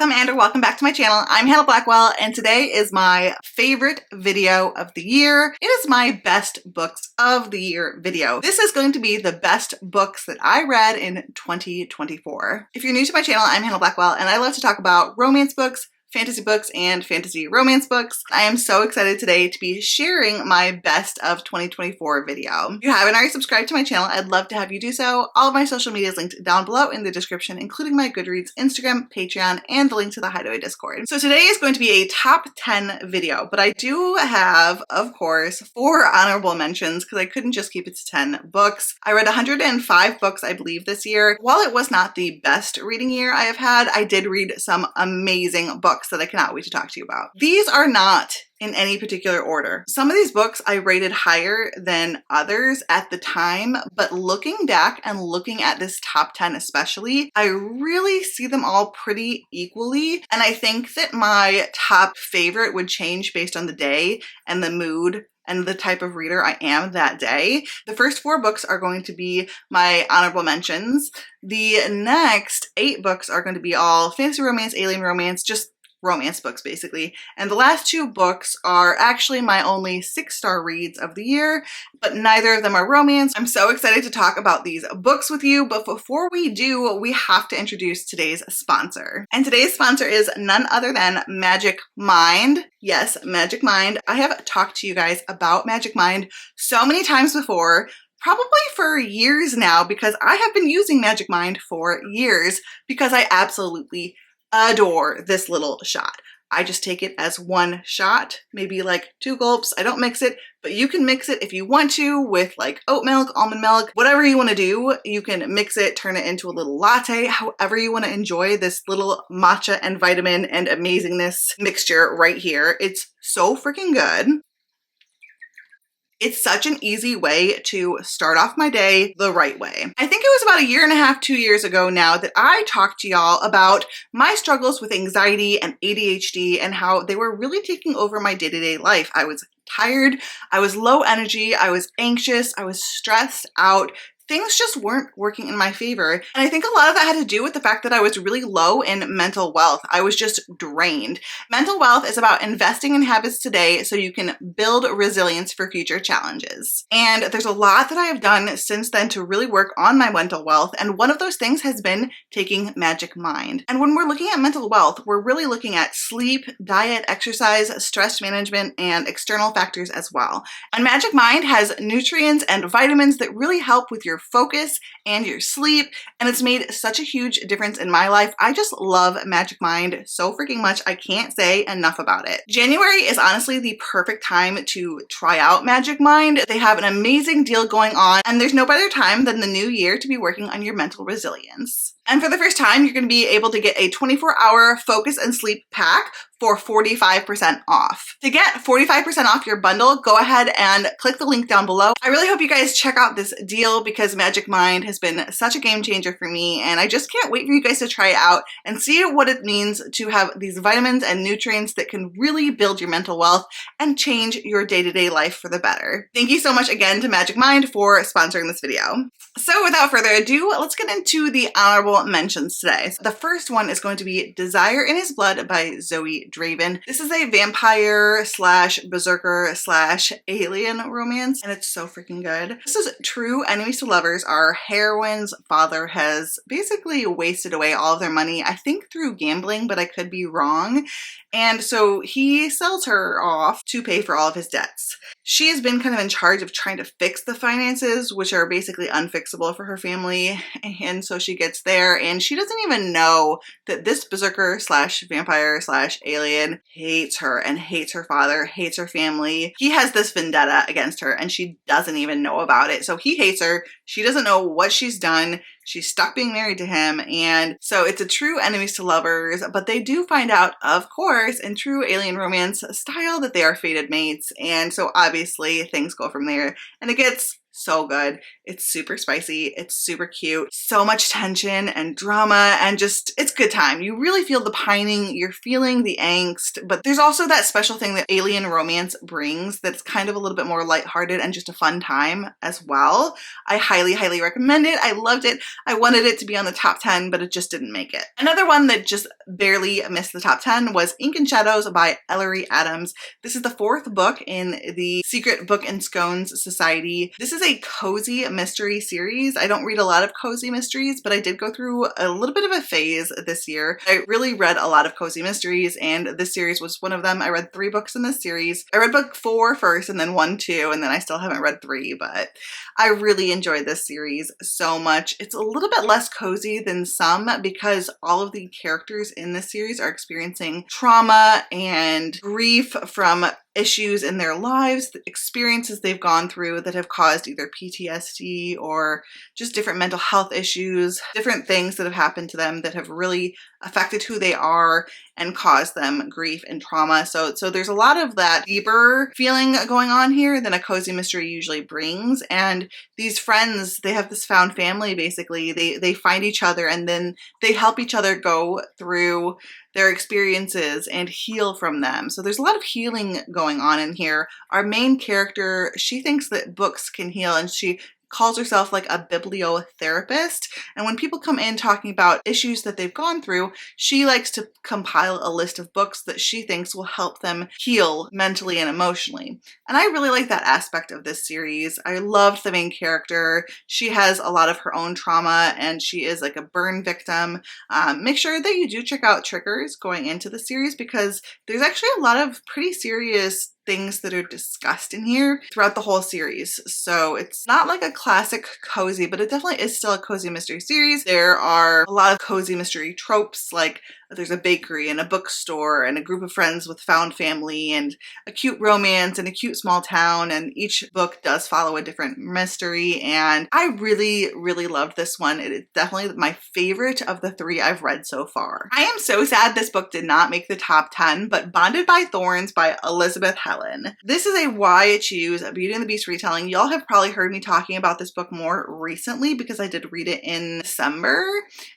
Welcome and welcome back to my channel. I'm Hannah Blackwell and today is my favorite video of the year. It is my best books of the year video. This is going to be the best books that I read in 2024. If you're new to my channel, I'm Hannah Blackwell and I love to talk about romance books, fantasy books, and fantasy romance books. I am so excited today to be sharing my best of 2024 video. If you haven't already subscribed to my channel, I'd love to have you do so. All of my social media is linked down below in the description, including my Goodreads, Instagram, Patreon, and the link to the Hideaway Discord. So today is going to be a top 10 video, but I do have, of course, 4 honorable mentions because I couldn't just keep it to 10 books. I read 105 books, I believe, this year. While it was not the best reading year I have had, I did read some amazing books that I cannot wait to talk to you about. These are not in any particular order. Some of these books I rated higher than others at the time, but looking back and looking at this top 10 especially, I really see them all pretty equally. And I think that my top favorite would change based on the day and the mood and the type of reader I am that day. The first 4 books are going to be my honorable mentions. The next 8 books are going to be all fantasy romance, alien romance, just romance books basically. And the last 2 books are actually my only 6-star reads of the year, but neither of them are romance. I'm so excited to talk about these books with you, but before we do, we have to introduce today's sponsor. And today's sponsor is none other than Magic Mind. Yes, Magic Mind. I have talked to you guys about Magic Mind so many times before, probably for years now, because I have been using Magic Mind for years because I absolutely adore this little shot. I just take it as one shot, maybe like 2 gulps. I don't mix it, but you can mix it if you want to with like oat milk, almond milk, whatever you want to do. You can mix it, turn it into a little latte, however you want to enjoy this little matcha and vitamin and amazingness mixture right here. It's so freaking good. It's such an easy way to start off my day the right way. I think it was about 1.5 years, 2 years ago now that I talked to y'all about my struggles with anxiety and ADHD and how they were really taking over my day-to-day life. I was tired, I was low energy, I was anxious, I was stressed out. Things just weren't working in my favor. And I think a lot of that had to do with the fact that I was really low in mental wealth. I was just drained. Mental wealth is about investing in habits today so you can build resilience for future challenges. And there's a lot that I have done since then to really work on my mental wealth. And one of those things has been taking Magic Mind. And when we're looking at mental wealth, we're really looking at sleep, diet, exercise, stress management, and external factors as well. And Magic Mind has nutrients and vitamins that really help with your focus and your sleep, and it's made such a huge difference in my life. I just love Magic Mind so freaking much. I can't say enough about it. January is honestly the perfect time to try out Magic Mind. They have an amazing deal going on, and there's no better time than the new year to be working on your mental resilience. And for the first time, you're going to be able to get a 24-hour focus and sleep pack for 45% off. To get 45% off your bundle, go ahead and click the link down below. I really hope you guys check out this deal because Magic Mind has been such a game changer for me, and I just can't wait for you guys to try it out and see what it means to have these vitamins and nutrients that can really build your mental wealth and change your day-to-day life for the better. Thank you so much again to Magic Mind for sponsoring this video. So without further ado, let's get into the honorable mentions today. The first one is going to be Desire in His Blood by Zoe Draven. This is a vampire slash berserker slash alien romance, and it's so freaking good. This is true enemies to lovers. Our heroine's father has basically wasted away all of their money, I think through gambling, but I could be wrong. And so he sells her off to pay for all of his debts. She has been kind of in charge of trying to fix the finances, which are basically unfixable for her family. And so she gets there and she doesn't even know that this berserker slash vampire slash alien hates her and hates her father, hates her family. He has this vendetta against her and she doesn't even know about it. So he hates her. She doesn't know what she's done. She's stuck being married to him. And so it's a true enemies to lovers, but they do find out, of course, in true alien romance style that they are fated mates. And so obviously things go from there and it gets so good. It's super spicy. It's super cute. So much tension and drama and just, it's good time. You really feel the pining. You're feeling the angst, but there's also that special thing that alien romance brings that's kind of a little bit more lighthearted and just a fun time as well. I highly, highly recommend it. I loved it. I wanted it to be on the top 10, but it just didn't make it. Another one that just barely missed the top 10 was Ink and Shadows by Ellery Adams. This is the 4th book in the Secret Book and Scones Society. This is a cozy mystery series. I don't read a lot of cozy mysteries, but I did go through a little bit of a phase this year. I really read a lot of cozy mysteries, and this series was one of them. I read 3 books in this series. I read book 4 first, and then 1, 2, and then I still haven't read 3, but I really enjoyed this series so much. It's a little bit less cozy than some because all of the characters in this series are experiencing trauma and grief from issues in their lives, the experiences they've gone through that have caused either PTSD or just different mental health issues, different things that have happened to them that have really affected who they are and caused them grief and trauma. So there's a lot of that deeper feeling going on here than a cozy mystery usually brings. And these friends, they have this found family basically. They find each other and then they help each other go through their experiences and heal from them. So there's a lot of healing going on in here. Our main character, she thinks that books can heal, and she calls herself like a bibliotherapist. And when people come in talking about issues that they've gone through, she likes to compile a list of books that she thinks will help them heal mentally and emotionally. And I really like that aspect of this series. I loved the main character. She has a lot of her own trauma and she is like a burn victim. Make sure that you do check out triggers going into the series because there's actually a lot of pretty serious things that are discussed in here throughout the whole series. So it's not like a classic cozy, but it definitely is still a cozy mystery series. There are a lot of cozy mystery tropes, like there's a bakery and a bookstore and a group of friends with found family and a cute romance and a cute small town, and each book does follow a different mystery, and I really, really loved this one. It is definitely my favorite of the 3 I've read so far. I am so sad this book did not make the top 10, but Bonded by Thorns by Elizabeth Helen. This is a Why Choose a Beauty and the Beast retelling. Y'all have probably heard me talking about this book more recently because I did read it in December,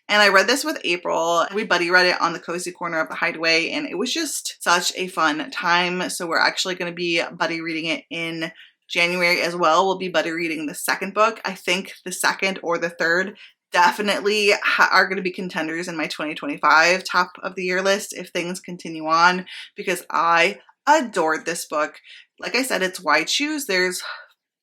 and I read this with April. We buddy read it on the cozy corner of the Hideaway, and it was just such a fun time. So we're actually going to be buddy reading it in January as well. We'll be buddy reading the 2nd book. I think the 2nd or the 3rd definitely are going to be contenders in my 2025 top of the year list if things continue on, because I adored this book. Like I said, it's Why Choose. There's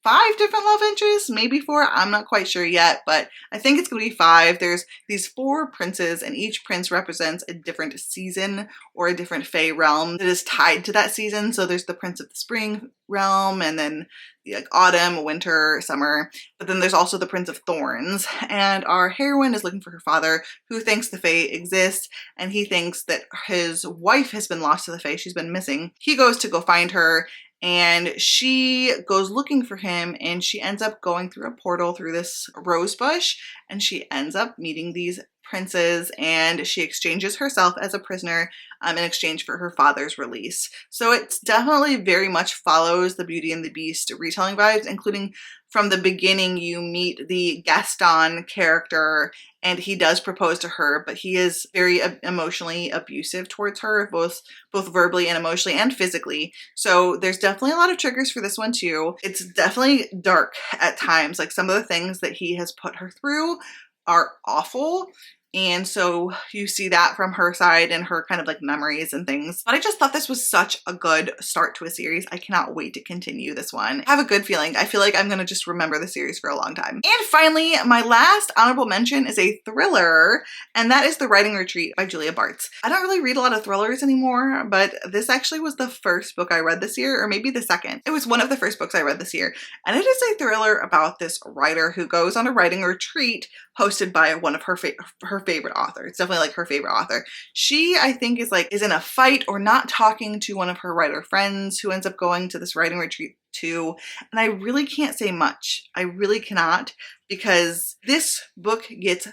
5 different love interests, maybe 4, I'm not quite sure yet, but I think it's going to be 5. There's these 4 princes, and each prince represents a different season or a different fae realm that is tied to that season. So there's the Prince of the Spring realm, and then like autumn, winter, summer, but then there's also the Prince of Thorns, and our heroine is looking for her father, who thinks the fae exists, and he thinks that his wife has been lost to the fae. She's been missing. He goes to go find her, and she goes looking for him, and she ends up going through a portal through this rose bush, and she ends up meeting these princes, and she exchanges herself as a prisoner in exchange for her father's release. So it's definitely very much follows the Beauty and the Beast retelling vibes, including from the beginning you meet the Gaston character, and he does propose to her, but he is very emotionally abusive towards her, both verbally and emotionally and physically. So there's definitely a lot of triggers for this one too. It's definitely dark at times. Like some of the things that he has put her through are awful. And so you see that from her side and her kind of like memories and things. But I just thought this was such a good start to a series. I cannot wait to continue this one. I have a good feeling. I feel like I'm going to just remember the series for a long time. And finally, my last honorable mention is a thriller, and that is The Writing Retreat by Julia Bartz. I don't really read a lot of thrillers anymore, but this actually was the first book I read this year, or maybe the 2nd. It was one of the first books I read this year. And it is a thriller about this writer who goes on a writing retreat hosted by one of her favorite author. It's definitely like her favorite author. She, I think, is in a fight or not talking to one of her writer friends who ends up going to this writing retreat too. And I really can't say much. I really cannot, because this book gets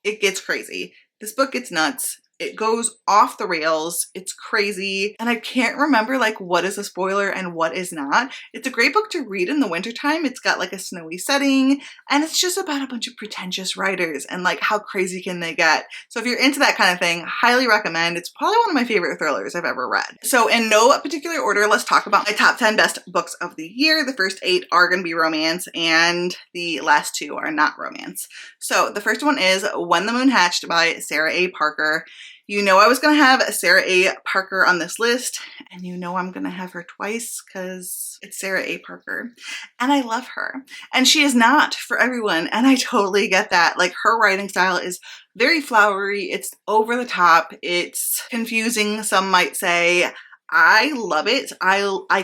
it gets crazy. This book gets nuts. It goes off the rails. It's crazy. And I can't remember like what is a spoiler and what is not. It's a great book to read in the wintertime. It's got like a snowy setting and it's just about a bunch of pretentious writers and like how crazy can they get. So if you're into that kind of thing, highly recommend. It's probably one of my favorite thrillers I've ever read. So in no particular order, let's talk about my top 10 best books of the year. The first 8 are going to be romance and the last 2 are not romance. So the first one is When the Moon Hatched by Sarah A. Parker. You know I was going to have Sarah A. Parker on this list, and you know I'm going to have her twice because it's Sarah A. Parker, and I love her. And she is not for everyone, and I totally get that. Like, her writing style is very flowery, it's over the top, it's confusing, some might say. I love it. I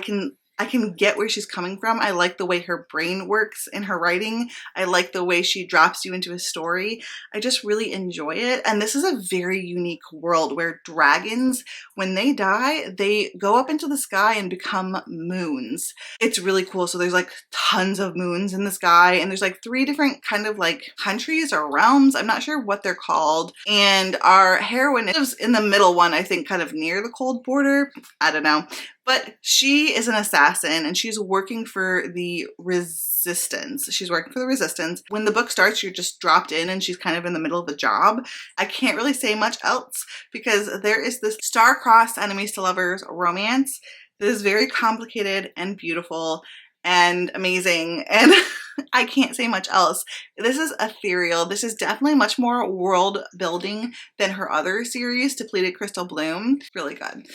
can get where she's coming from. I like the way her brain works in her writing. I like the way she drops you into a story. I just really enjoy it. And this is a very unique world where dragons, when they die, they go up into the sky and become moons. It's really cool. So there's like tons of moons in the sky, and there's like 3 different kind of like countries or realms. I'm not sure what they're called. And our heroine lives in the middle one, I think, kind of near the cold border. I don't know. But she is an assassin and she's working for the resistance. She's working for the resistance. When the book starts, you're just dropped in and she's kind of in the middle of a job. I can't really say much else because there is this star-crossed enemies to lovers romance that is very complicated and beautiful and amazing, and I can't say much else. This is ethereal. This is definitely much more world building than her other series, Depleted Crystal Bloom. Really good.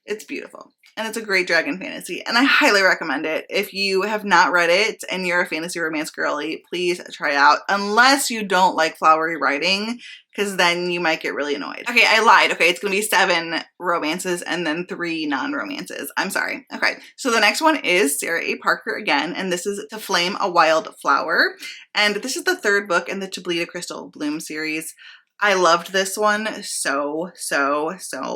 It's beautiful. And it's a great dragon fantasy, and I highly recommend it. If you have not read it and you're a fantasy romance girly, please try it out, unless you don't like flowery writing, because then you might get really annoyed. Okay, I lied. Okay, it's gonna be 7 romances and then 3 non-romances. I'm sorry. Okay, so the next one is Sarah A. Parker again, and this is To Flame a Wild Flower. And this is the 3rd book in the Depleted Crystal Bloom series. I loved this one so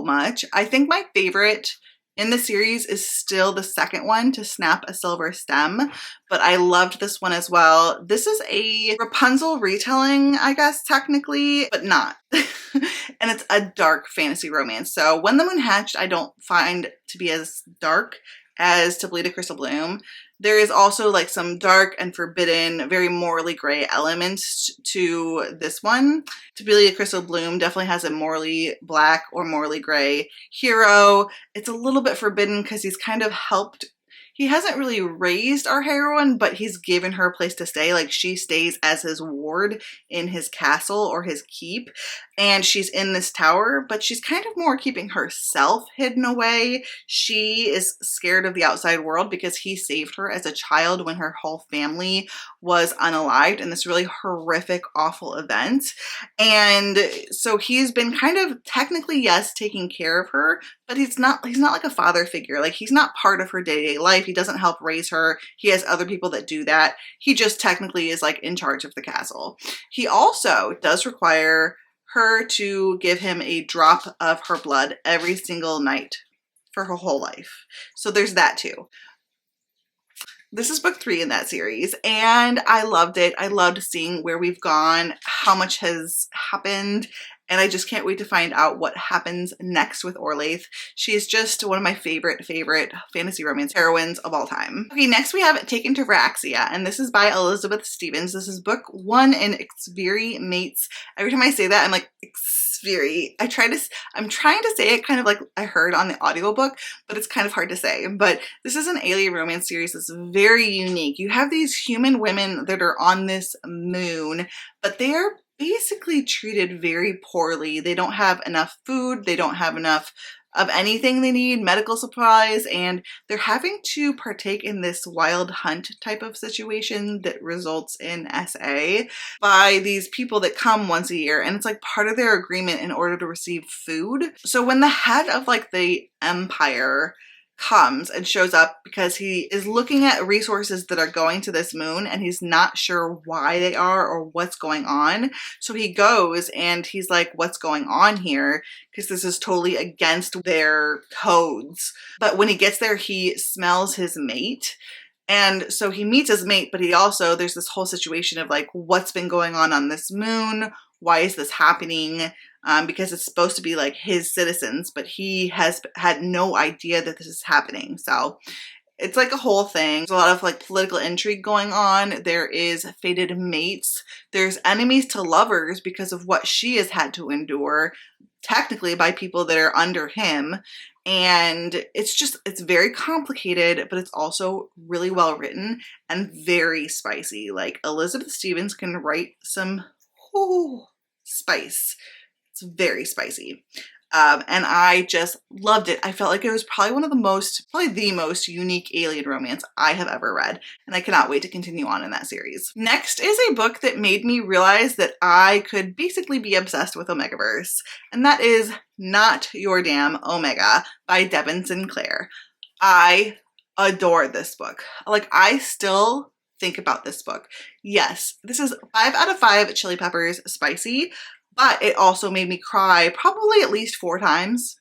much. I think my favorite in the series is still the 2nd one, To Snap a Silver Stem, but I loved this one as well. This is a Rapunzel retelling, I guess, technically, but not. And it's a dark fantasy romance. So When the Moon Hatched, I don't find to be as dark as Depleted Crystal Bloom. There is also like some dark and forbidden, very morally gray elements to this one. Depleted Crystal Bloom definitely has a morally black or morally gray hero. It's a little bit forbidden because he's kind of helped. He hasn't really raised our heroine, but he's given her a place to stay. Like, she stays as his ward in his castle or his keep, and she's in this tower, but she's kind of more keeping herself hidden away. She is scared of the outside world because he saved her as a child when her whole family was unalived in this really horrific, awful event. And so he's been kind of technically, yes, taking care of her, but he's not like a father figure. Like, he's not part of her day-to-day life. He doesn't help raise her. He has other people that do that. He just technically is like in charge of the castle. He also does require her to give him a drop of her blood every single night for her whole life. So there's that too. This is book 3 in that series, and I loved it. I loved seeing where we've gone, how much has happened, and I just can't wait to find out what happens next with Orlaith. She is just one of my favorite fantasy romance heroines of all time. Okay, next we have Taken to Veraxia, and this is by Elizabeth Stevens. This is book 1 in Xviri Mates. Every time I say that, I'm like, Xviri. I'm trying to say it kind of like I heard on the audiobook, but it's kind of hard to say. But this is an alien romance series that's very unique. You have these human women that are on this moon, but they are basically treated very poorly. They don't have enough food, they don't have enough of anything they need, medical supplies, and they're having to partake in this wild hunt type of situation that results in SA by these people that come once a year, and it's like part of their agreement in order to receive food. So when the head of like the empire comes and shows up because he is looking at resources that are going to this moon and he's not sure why they are or what's going on. So he goes and he's like, what's going on here? Because this is totally against their codes. But when he gets there, he smells his mate. And so he meets his mate, but he also, there's this whole situation of like, what's been going on this moon? Why is this happening? because it's supposed to be like his citizens, but he has had no idea that this is happening. So it's like a whole thing. There's a lot of like political intrigue going on. There is fated mates. There's enemies to lovers because of what she has had to endure, technically by people that are under him. And it's very complicated, but it's also really well written and very spicy. Like Elizabeth Stevens can write some spice. It's very spicy. And I just loved it. I felt like it was probably the most unique alien romance I have ever read. And I cannot wait to continue on in that series. Next is a book that made me realize that I could basically be obsessed with Omegaverse. And that is Not Your Damn Omega by Devin Sinclair. I adore this book. Like, I still think about this book. Yes, this is 5 out of 5 chili peppers spicy, but it also made me cry probably at least 4 times.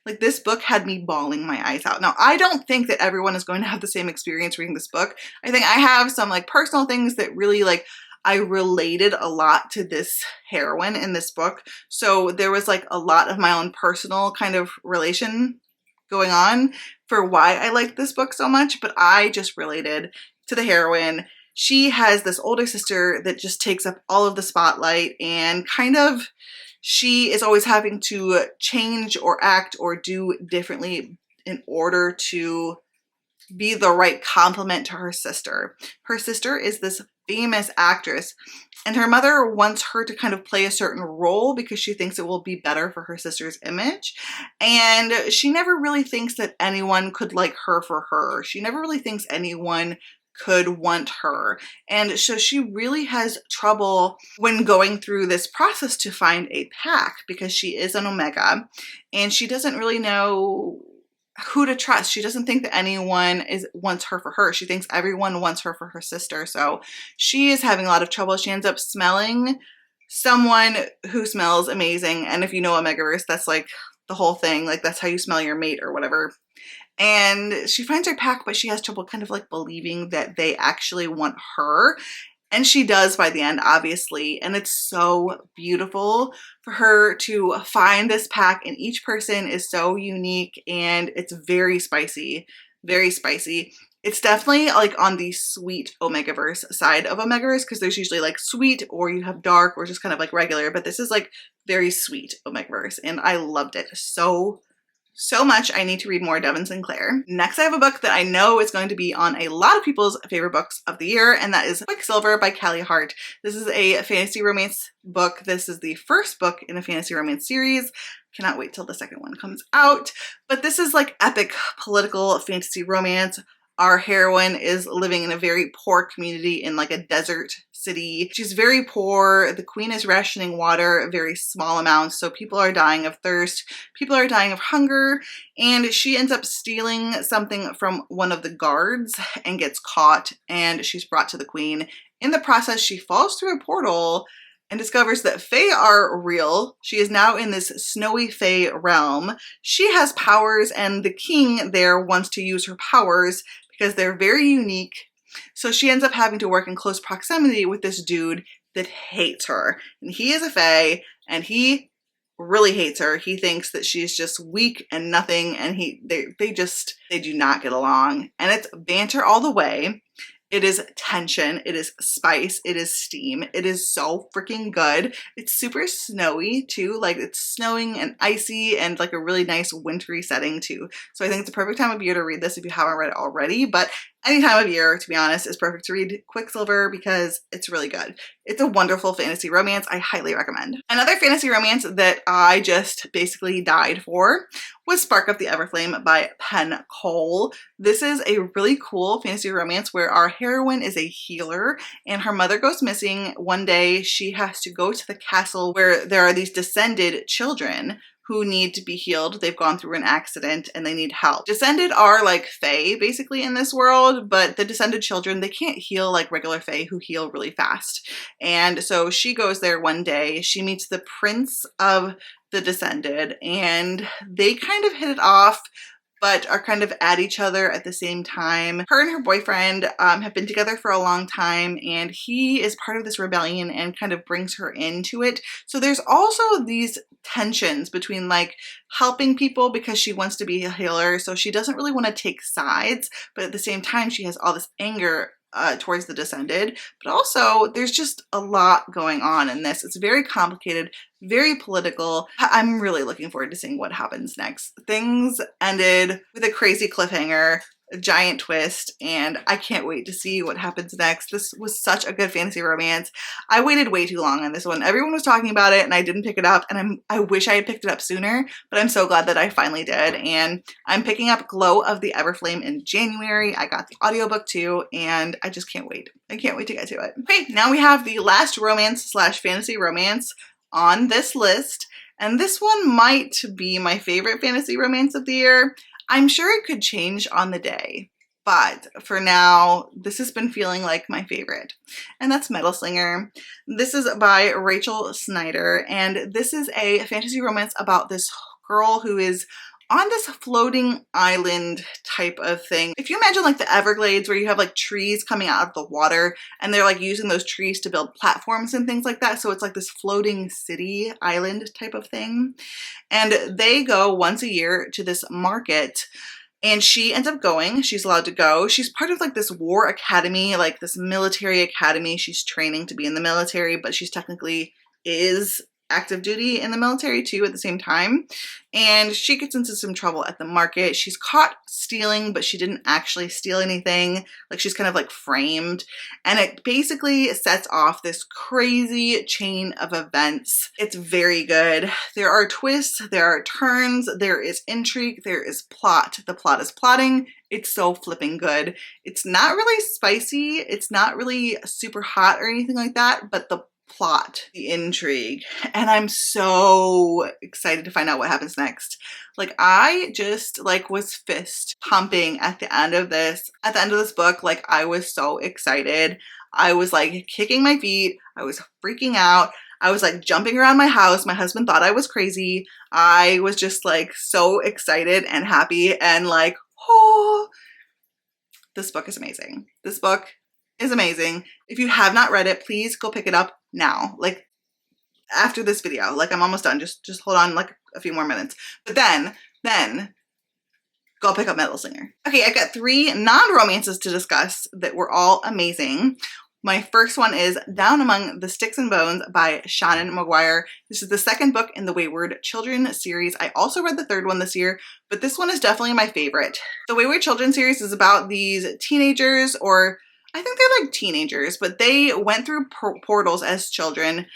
Like, this book had me bawling my eyes out. Now, I don't think that everyone is going to have the same experience reading this book. I think I have some like personal things that really like, I related a lot to this heroine in this book. So there was like a lot of my own personal kind of relation going on for why I liked this book so much, but I just related to the heroine. She has this older sister that just takes up all of the spotlight, and kind of she is always having to change or act or do differently in order to be the right complement to her sister. Her sister is this famous actress, and her mother wants her to kind of play a certain role because she thinks it will be better for her sister's image. And she never really thinks that anyone could like her for her. She never really thinks anyone could want her. And so she really has trouble when going through this process to find a pack because she is an Omega and she doesn't really know who to trust. She doesn't think that anyone wants her for her. She thinks everyone wants her for her sister. So she is having a lot of trouble. She ends up smelling someone who smells amazing. And if you know Omegaverse, that's like the whole thing. Like, that's how you smell your mate or whatever. And she finds her pack, but she has trouble kind of like believing that they actually want her. And she does by the end, obviously. And it's so beautiful for her to find this pack, and each person is so unique, and it's very spicy, very spicy. It's definitely like on the sweet Omegaverse side of Omegaverse, because there's usually like sweet or you have dark or just kind of like regular, but this is like very sweet Omegaverse, and I loved it so much. I need to read more Devin Sinclair. Next, I have a book that I know is going to be on a lot of people's favorite books of the year, and that is Quicksilver by Callie Hart. This is a fantasy romance book. This is the first book in a fantasy romance series. Cannot wait till the second one comes out. But this is like epic political fantasy romance. Our heroine is living in a very poor community in like a desert city. She's very poor. The queen is rationing water, very small amounts. So people are dying of thirst. People are dying of hunger. And she ends up stealing something from one of the guards and gets caught, and she's brought to the queen. In the process, she falls through a portal and discovers that Fae are real. She is now in this snowy Fae realm. She has powers, and the king there wants to use her powers because they're very unique. So she ends up having to work in close proximity with this dude that hates her. And he is a Fae, and he really hates her. He thinks that she's just weak and nothing, and they do not get along. And it's banter all the way. It is tension, it is spice, it is steam. It is so freaking good. It's super snowy too, like it's snowing and icy and like a really nice wintry setting too. So I think it's a perfect time of year to read this if you haven't read it already, but any time of year, to be honest, is perfect to read Quicksilver because it's really good. It's a wonderful fantasy romance. I highly recommend. Another fantasy romance that I just basically died for was Spark Up the Everflame by Penn Cole. This is a really cool fantasy romance where our heroine is a healer and her mother goes missing. One day she has to go to the castle where there are these descended children who need to be healed. They've gone through an accident and they need help. Descended are like Fae basically in this world, but the descended children, they can't heal like regular Fae who heal really fast. And so she goes there one day. She meets the prince of the descended and they kind of hit it off, but are kind of at each other at the same time. Her and her boyfriend have been together for a long time, and he is part of this rebellion and kind of brings her into it. So there's also these tensions between like helping people because she wants to be a healer, so she doesn't really want to take sides, but at the same time she has all this anger towards the Descended. But also there's just a lot going on in this. It's very complicated, very political. I'm really looking forward to seeing what happens next. Things ended with a crazy cliffhanger, a giant twist, and I can't wait to see what happens next. This was such a good fantasy romance. I waited way too long on this one. Everyone was talking about it and I didn't pick it up, and I wish I had picked it up sooner, but I'm so glad that I finally did. And I'm picking up Glow of the Everflame in January. I got the audiobook too, and I just can't wait. I can't wait to get to it. Okay, now we have the last romance slash fantasy romance on this list, and this one might be my favorite fantasy romance of the year. I'm sure it could change on the day, but for now, this has been feeling like my favorite, and that's Metal Slinger. This is by Rachel Snyder, and this is a fantasy romance about this girl who is on this floating island type of thing. If you imagine like the Everglades where you have like trees coming out of the water and they're like using those trees to build platforms and things like that. So it's like this floating city island type of thing. And they go once a year to this market, and she ends up going. She's allowed to go. She's part of like this war academy, like this military academy. She's training to be in the military, but she's technically is active duty in the military too at the same time. And she gets into some trouble at the market. She's caught stealing, but she didn't actually steal anything. Like she's kind of like framed. And it basically sets off this crazy chain of events. It's very good. There are twists, there are turns, there is intrigue, there is plot. The plot is plotting. It's so flipping good. It's not really spicy. It's not really super hot or anything like that, but the plot, the intrigue, and I'm so excited to find out what happens next. Like I just like was fist pumping at the end of this book. Like I was so excited. I was like kicking my feet. I was freaking out. I was like jumping around my house. My husband thought I was crazy. I was just like so excited and happy and like, oh, this book is amazing. This book is amazing. If you have not read it, please go pick it up now. Like after this video, like I'm almost done. Just hold on like a few more minutes. But then go pick up Metal Slinger. Okay, I've got 3 non-romances to discuss that were all amazing. My first one is Down Among the Sticks and Bones by Shannon McGuire. This is the second book in the Wayward Children series. I also read the third one this year, but this one is definitely my favorite. The Wayward Children series is about these teenagers, or I think they're like teenagers, but they went through portals as children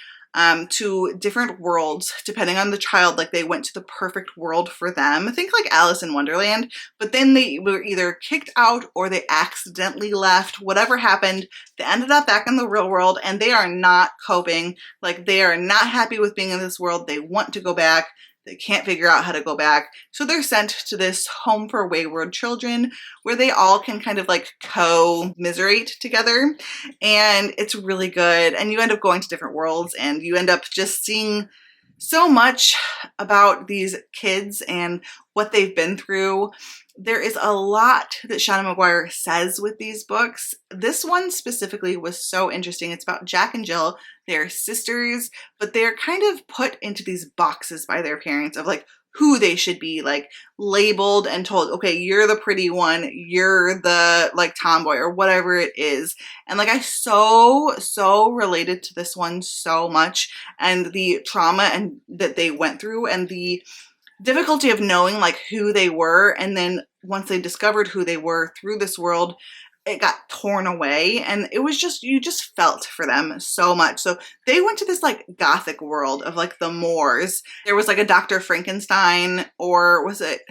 to different worlds, depending on the child. Like they went to the perfect world for them. Think like Alice in Wonderland, but then they were either kicked out or they accidentally left. Whatever happened, they ended up back in the real world, and they are not coping. Like they are not happy with being in this world. They want to go back. They can't figure out how to go back. So they're sent to this home for wayward children where they all can kind of like co-miserate together. And it's really good. And you end up going to different worlds, and you end up just seeing so much about these kids and what they've been through. There is a lot that Shannon McGuire says with these books. This one specifically was so interesting. It's about Jack and Jill. They're sisters, but they're kind of put into these boxes by their parents of like who they should be, like labeled and told, okay, you're the pretty one, you're the like tomboy or whatever it is. And like I so related to this one so much, and the trauma and that they went through, and the difficulty of knowing like who they were, and then once they discovered who they were through this world, it got torn away, and it was just, you just felt for them so much. So they went to this like gothic world of like the Moors. There was like a Dr. Frankenstein, or was it,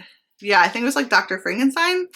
yeah, I think it was like Dr. Frankenstein.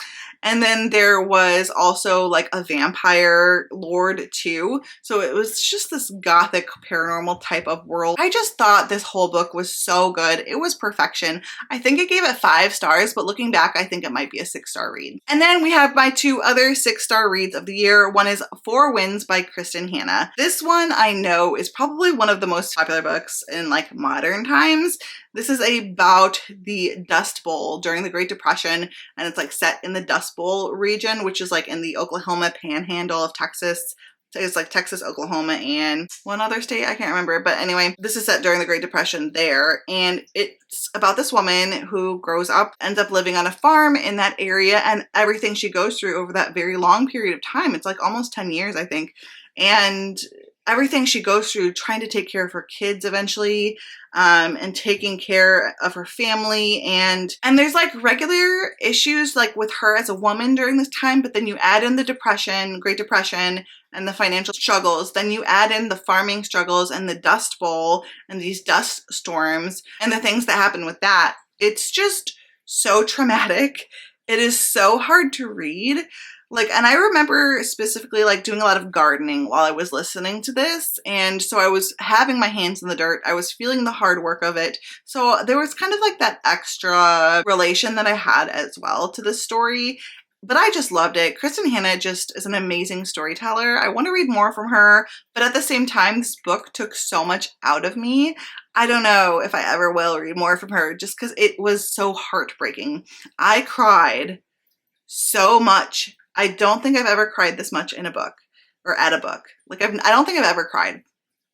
And then there was also like a vampire lord too. So it was just this gothic paranormal type of world. I just thought this whole book was so good. It was perfection. I think I gave it 5 stars, but looking back, I think it might be a 6-star read. And then we have my 2 other 6-star reads of the year. One is 4 Winds by Kristen Hanna. This one I know is probably one of the most popular books in like modern times. This is about the Dust Bowl during the Great Depression, and it's like set in the Dust Bowl region, which is like in the Oklahoma panhandle of Texas. It's like Texas, Oklahoma, and one other state, I can't remember. But anyway, this is set during the Great Depression there. And it's about this woman who grows up, ends up living on a farm in that area, and everything she goes through over that very long period of time. It's like almost 10 years, I think. And everything she goes through, trying to take care of her kids eventually, and taking care of her family. And there's like regular issues like with her as a woman during this time, but then you add in the depression, Great Depression, and the financial struggles. Then you add in the farming struggles and the Dust Bowl and these dust storms and the things that happen with that. It's just so traumatic. It is so hard to read. Like, and I remember specifically like doing a lot of gardening while I was listening to this. And so I was having my hands in the dirt. I was feeling the hard work of it. So there was kind of like that extra relation that I had as well to this story. But I just loved it. Kristen Hanna just is an amazing storyteller. I want to read more from her, but at the same time, this book took so much out of me. I don't know if I ever will read more from her just because it was so heartbreaking. I cried so much. I don't think I've ever cried this much in a book or at a book. Like I don't think I've ever cried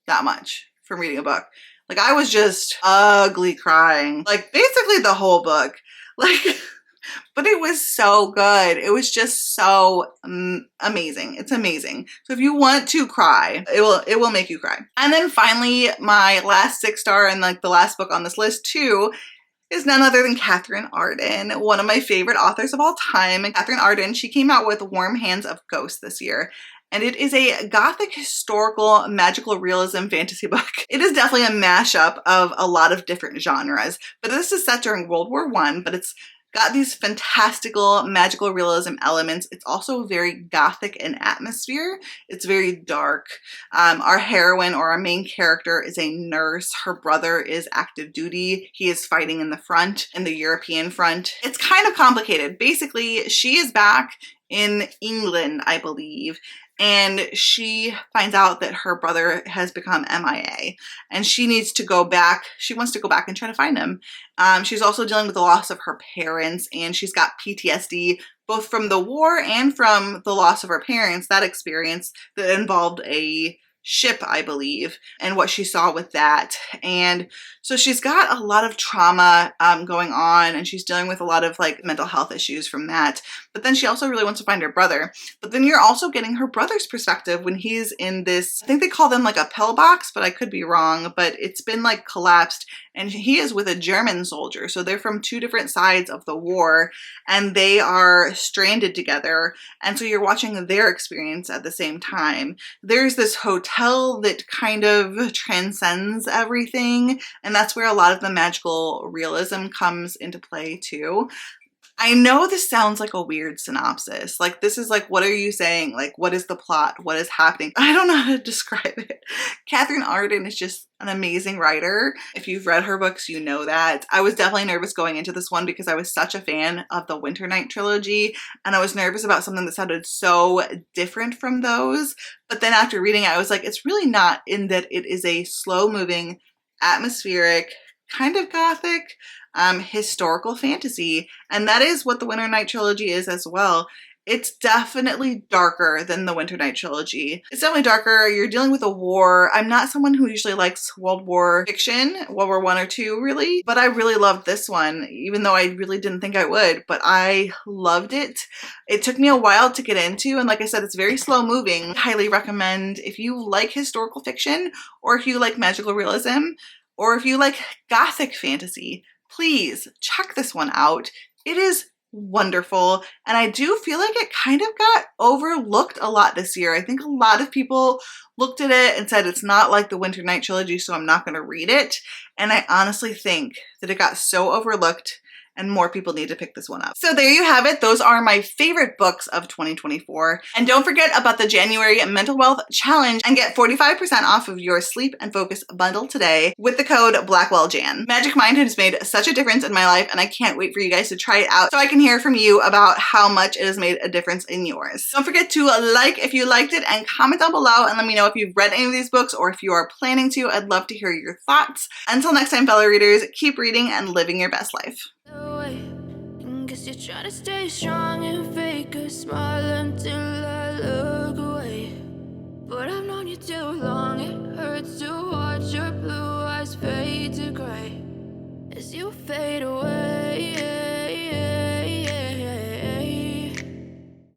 that much from reading a book. Like I was just ugly crying, like basically the whole book. Like, but it was so good. It was just so amazing. It's amazing. So if you want to cry, it will make you cry. And then finally, my last 6-star and like the last book on this list too is none other than Catherine Arden, one of my favorite authors of all time. And Catherine Arden, she came out with Warm Hands of Ghosts this year. And it is a gothic historical magical realism fantasy book. It is definitely a mashup of a lot of different genres. But this is set during World War I, but it's got these fantastical magical realism elements. It's also very gothic in atmosphere. It's very dark. Our heroine or our main character is a nurse. Her brother is active duty. He is fighting in the front, in the European front. It's kind of complicated. Basically, she is back in England, I believe, and she finds out that her brother has become MIA and she needs to go back. She wants to go back and try to find him. She's also dealing with the loss of her parents, and she's got PTSD both from the war and from the loss of her parents, that experience that involved a ship, I believe, and what she saw with that. And so she's got a lot of trauma going on, and she's dealing with a lot of like mental health issues from that. But then she also really wants to find her brother. But then you're also getting her brother's perspective when he's in this, I think they call them like a pillbox, but I could be wrong, but it's been like collapsed, and he is with a German soldier. So they're from two different sides of the war, and they are stranded together. And so you're watching their experience at the same time. There's this hotel that kind of transcends everything, and that's where a lot of the magical realism comes into play too. I know this sounds like a weird synopsis. Like, this is like, what are you saying? Like, what is the plot? What is happening? I don't know how to describe it. Catherine Arden is just an amazing writer. If you've read her books, you know that. I was definitely nervous going into this one because I was such a fan of the Winter Night trilogy, and I was nervous about something that sounded so different from those. But then after reading it, I was like, it's really not, in that it is a slow-moving, atmospheric, kind of gothic, historical fantasy. And that is what the Winter Night trilogy is as well. It's definitely darker than the Winter Night trilogy. It's definitely darker. You're dealing with a war. I'm not someone who usually likes World War fiction, World War I or II really, but I really loved this one, even though I really didn't think I would, but I loved it. It took me a while to get into, and like I said, it's very slow moving. I highly recommend if you like historical fiction, or if you like magical realism, or if you like gothic fantasy, please check this one out. It is wonderful, and I do feel like it kind of got overlooked a lot this year. I think a lot of people looked at it and said it's not like the Winter Night trilogy, so I'm not going to read it. And I honestly think that it got so overlooked and more people need to pick this one up. So there you have it. Those are my favorite books of 2024. And don't forget about the January Mental Wealth Challenge and get 45% off of your Sleep and Focus bundle today with the code BlackwellJan. Magic Mind has made such a difference in my life, and I can't wait for you guys to try it out so I can hear from you about how much it has made a difference in yours. Don't forget to like if you liked it and comment down below and let me know if you've read any of these books or if you are planning to. I'd love to hear your thoughts. Until next time, fellow readers, keep reading and living your best life. Guess you're trying to stay strong and fake a smile until I look away. But I've known you too long, it hurts to watch your blue eyes fade to gray as you fade away.